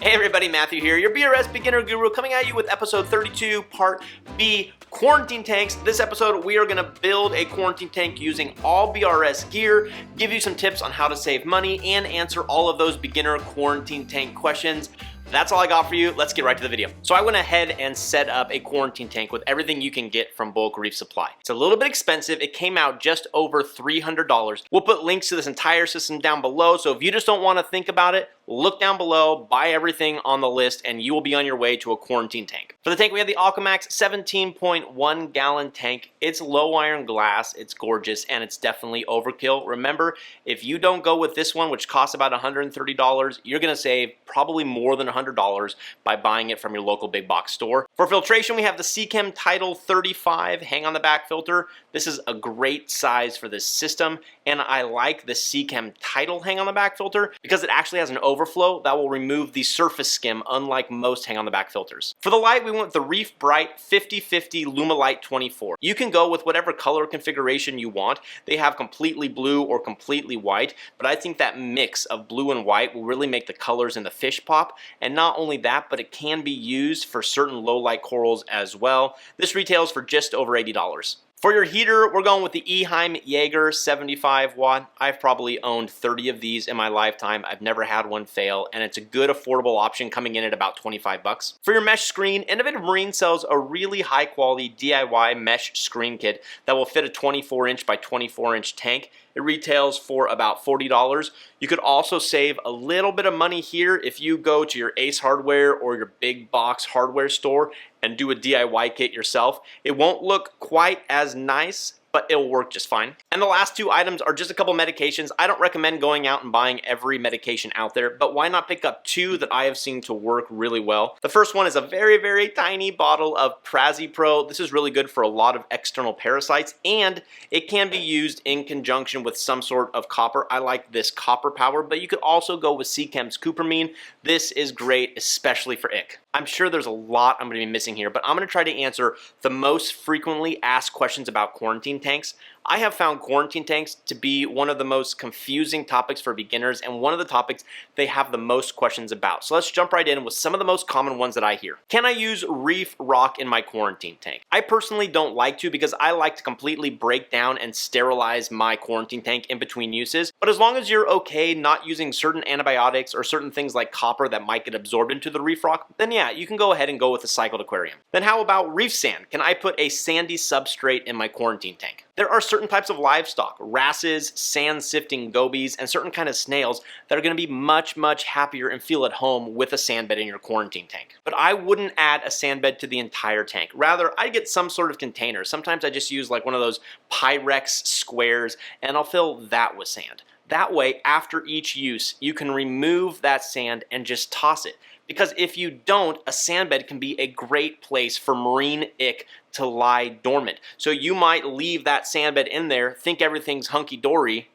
Hey everybody, Matthew here, your BRS beginner guru, coming at you with episode 32, part B, quarantine tanks. This episode, we are going to build a quarantine tank using all BRS gear, give you some tips on how to save money, and answer all of those beginner quarantine tank questions. That's all I got for you. Let's get right to the video. So I went ahead and set up a quarantine tank with everything you can get from Bulk Reef Supply. It's a little bit expensive. It came out just over $300. We'll put links to this entire system down below, so if you just don't want to think about it, look down below, buy everything on the list, and you will be on your way to a quarantine tank. For the tank, we have the AquaMaxx 17.1 gallon tank. It's low iron glass, it's gorgeous, and it's definitely overkill. Remember, if you don't go with this one, which costs about $130, you're gonna save probably more than $100 by buying it from your local big box store. For filtration, we have the Seachem Tidal 35 hang on the back filter. This is a great size for this system, and I like the Seachem Tidal hang on the back filter because it actually has an overflow that will remove the surface skim, unlike most hang on the back filters. For the light, we went with the Reef Brite 5050 Lite 24. You can go with whatever color configuration you want. They have completely blue or completely white, but I think that mix of blue and white will really make the colors in the fish pop. And not only that, but it can be used for certain low light corals as well. This retails for just over $80. For your heater, we're going with the Eheim Jager 75 watt. I've probably owned 30 of these in my lifetime. I've never had one fail, and it's a good affordable option coming in at about 25 bucks. For your mesh screen, Innovative Marine sells a really high quality DIY mesh screen kit that will fit a 24-inch by 24-inch tank. It retails for about $40. You could also save a little bit of money here if you go to your Ace Hardware or your big box hardware store and do a DIY kit yourself. It won't look quite as nice, but it'll work just fine. And the last two items are just a couple medications. I don't recommend going out and buying every medication out there, but why not pick up two that I have seen to work really well? The first one is a very, very tiny bottle of PraziPro. This is really good for a lot of external parasites, and it can be used in conjunction with some sort of copper. I like this copper power, but you could also go with Seachem's Cupramine. This is great, especially for ick. I'm sure there's a lot I'm going to be missing here, but I'm going to try to answer the most frequently asked questions about quarantine tanks. I have found quarantine tanks to be one of the most confusing topics for beginners and one of the topics they have the most questions about. So let's jump right in with some of the most common ones that I hear. Can I use Reef Rock in my quarantine tank? I personally don't like to because I like to completely break down and sterilize my quarantine tank in between uses. But as long as you're okay not using certain antibiotics or certain things like copper that might get absorbed into the Reef Rock, then yeah, you can go ahead and go with a cycled aquarium. Then how about reef sand? Can I put a sandy substrate in my quarantine tank? There are certain types of livestock, wrasses, sand-sifting gobies, and certain kind of snails that are going to be much, much happier and feel at home with a sand bed in your quarantine tank. But I wouldn't add a sand bed to the entire tank. Rather, I get some sort of container. Sometimes I just use like one of those Pyrex squares, and I'll fill that with sand. That way, after each use, you can remove that sand and just toss it. Because if you don't, a sand bed can be a great place for marine ick to lie dormant. So you might leave that sand bed in there, think everything's hunky-dory.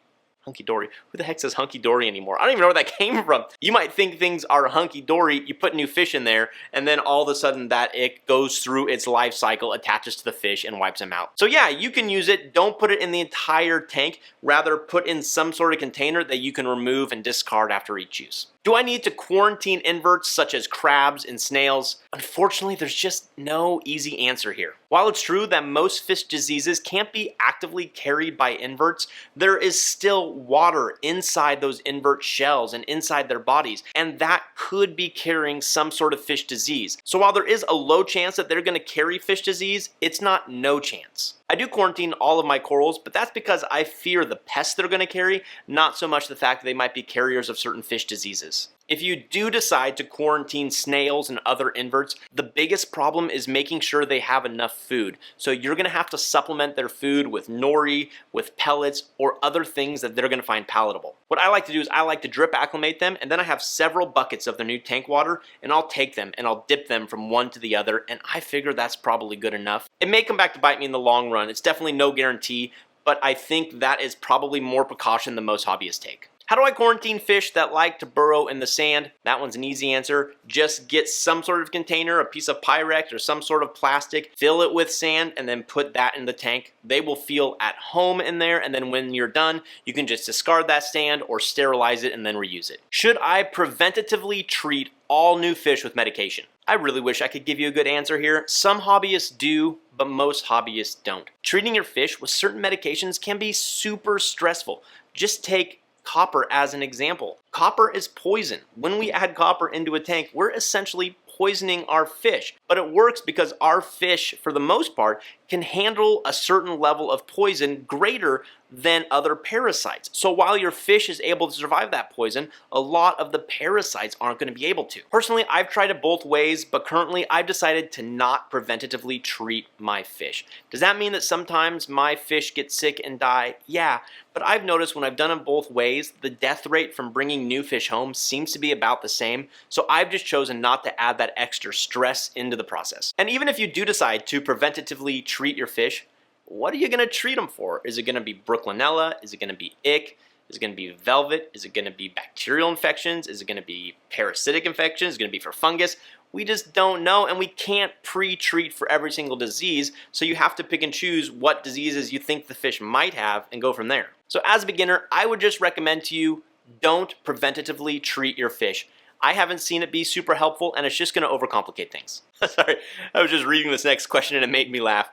Hunky-dory? Who the heck says hunky-dory anymore? I don't even know where that came from. You might think things are hunky-dory, you put new fish in there, and then all of a sudden that ick goes through its life cycle, attaches to the fish, and wipes them out. So yeah, you can use it. Don't put it in the entire tank. Rather, put in some sort of container that you can remove and discard after each use. Do I need to quarantine inverts such as crabs and snails? Unfortunately, there's just no easy answer here. While it's true that most fish diseases can't be actively carried by inverts, there is still water inside those invert shells and inside their bodies, and that could be carrying some sort of fish disease. So while there is a low chance that they're going to carry fish disease, it's not no chance. I do quarantine all of my corals, but that's because I fear the pests they're going to carry, not so much the fact that they might be carriers of certain fish diseases. If you do decide to quarantine snails and other inverts, the biggest problem is making sure they have enough food. So you're going to have to supplement their food with nori, with pellets, or other things that they're going to find palatable. What I like to do is I like to drip acclimate them, and then I have several buckets of the new tank water, and I'll take them and I'll dip them from one to the other, and I figure that's probably good enough. It may come back to bite me in the long run. It's definitely no guarantee, but I think that is probably more precaution than most hobbyists take. How do I quarantine fish that like to burrow in the sand? That one's an easy answer. Just get some sort of container, a piece of Pyrex or some sort of plastic, fill it with sand, and then put that in the tank. They will feel at home in there, and then when you're done, you can just discard that sand or sterilize it and then reuse it. Should I preventatively treat all new fish with medication? I really wish I could give you a good answer here. Some hobbyists do, but most hobbyists don't. Treating your fish with certain medications can be super stressful. Just take copper as an example. Copper is poison. When we add copper into a tank, we're essentially poisoning our fish. But it works because our fish, for the most part, can handle a certain level of poison greater than other parasites. So while your fish is able to survive that poison, a lot of the parasites aren't going to be able to. Personally, I've tried it both ways, but currently I've decided to not preventatively treat my fish. Does that mean that sometimes my fish get sick and die? Yeah, but I've noticed when I've done it both ways, the death rate from bringing new fish home seems to be about the same, so I've just chosen not to add that extra stress into the process. And even if you do decide to preventatively treat your fish, what are you going to treat them for? Is it going to be Brooklinella? Is it going to be ick? Is it going to be velvet? Is it going to be bacterial infections? Is it going to be parasitic infections? Is it going to be for fungus? We just don't know, and we can't pre-treat for every single disease, so you have to pick and choose what diseases you think the fish might have and go from there. So as a beginner, I would just recommend to you, don't preventatively treat your fish. I haven't seen it be super helpful, and it's just going to overcomplicate things. Sorry, I was just reading this next question and it made me laugh.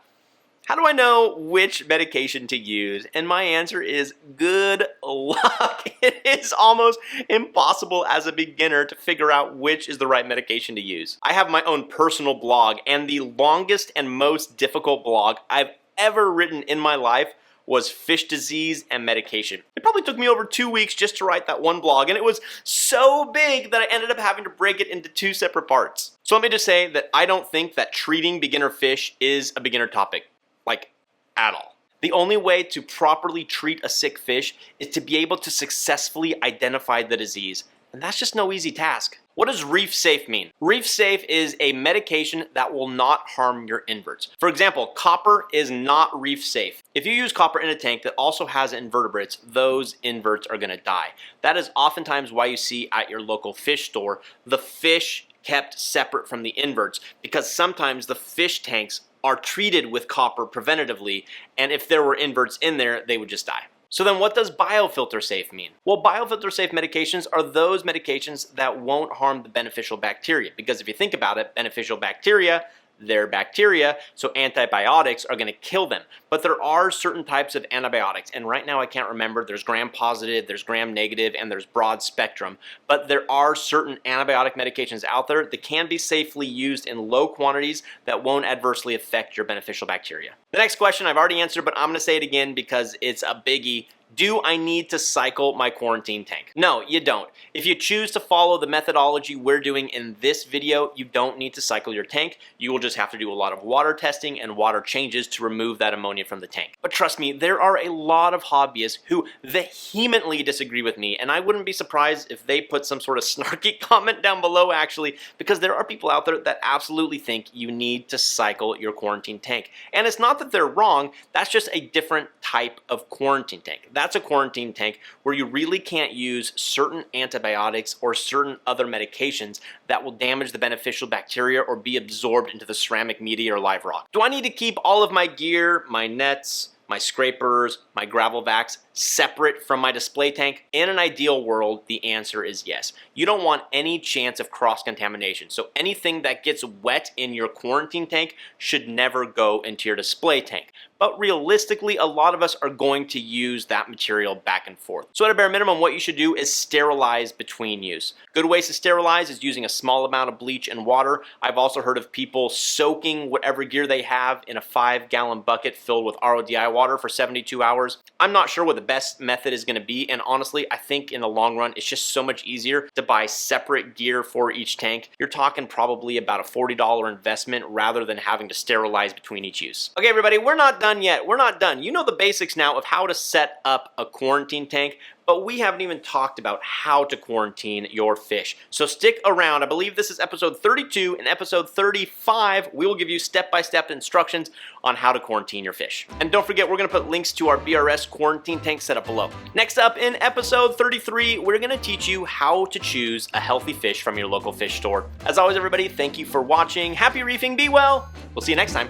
How do I know which medication to use? And my answer is good luck. It is almost impossible as a beginner to figure out which is the right medication to use. I have my own personal blog, and the longest and most difficult blog I've ever written in my life was fish disease and medication. It probably took me over 2 weeks just to write that one blog, and it was so big that I ended up having to break it into 2 separate parts. So let me just say that I don't think that treating beginner fish is a beginner topic. Like, at all. The only way to properly treat a sick fish is to be able to successfully identify the disease, and that's just no easy task. What does reef safe mean? Reef safe is a medication that will not harm your inverts. For example, copper is not reef safe. If you use copper in a tank that also has invertebrates, those inverts are going to die. That is oftentimes why you see at your local fish store the fish kept separate from the inverts, because sometimes the fish tanks are treated with copper preventatively, and if there were inverts in there, they would just die. So then what does biofilter safe mean? Well, biofilter safe medications are those medications that won't harm the beneficial bacteria, because if you think about it, beneficial bacteria, they're bacteria, so antibiotics are going to kill them. But there are certain types of antibiotics, and right now I can't remember. There's gram-positive, there's gram-negative, and there's broad spectrum. But there are certain antibiotic medications out there that can be safely used in low quantities that won't adversely affect your beneficial bacteria. The next question I've already answered, but I'm going to say it again because it's a biggie. Do I need to cycle my quarantine tank? No, you don't. If you choose to follow the methodology we're doing in this video, you don't need to cycle your tank. You will just have to do a lot of water testing and water changes to remove that ammonia from the tank. But trust me, there are a lot of hobbyists who vehemently disagree with me, and I wouldn't be surprised if they put some sort of snarky comment down below actually, because there are people out there that absolutely think you need to cycle your quarantine tank. And it's not that they're wrong, that's just a different type of quarantine tank. That's a quarantine tank where you really can't use certain antibiotics or certain other medications that will damage the beneficial bacteria or be absorbed into the ceramic media or live rock. Do I need to keep all of my gear, my nets, my scrapers, my gravel vacs separate from my display tank? In an ideal world, the answer is yes. You don't want any chance of cross-contamination, so anything that gets wet in your quarantine tank should never go into your display tank. But realistically, a lot of us are going to use that material back and forth. So at a bare minimum, what you should do is sterilize between use. Good ways to sterilize is using a small amount of bleach and water. I've also heard of people soaking whatever gear they have in a 5-gallon bucket filled with RODI water for 72 hours. I'm not sure what the best method is going to be, and honestly, I think in the long run, it's just so much easier to buy separate gear for each tank. You're talking probably about a $40 investment rather than having to sterilize between each use. Okay, everybody, we're not done yet. We're not done. You know the basics now of how to set up a quarantine tank, but we haven't even talked about how to quarantine your fish. So stick around. I believe this is episode 32. In episode 35, we will give you step-by-step instructions on how to quarantine your fish. And don't forget, we're gonna put links to our BRS quarantine tank setup below. Next up in episode 33, we're gonna teach you how to choose a healthy fish from your local fish store. As always, everybody, thank you for watching. Happy reefing, be well. We'll see you next time.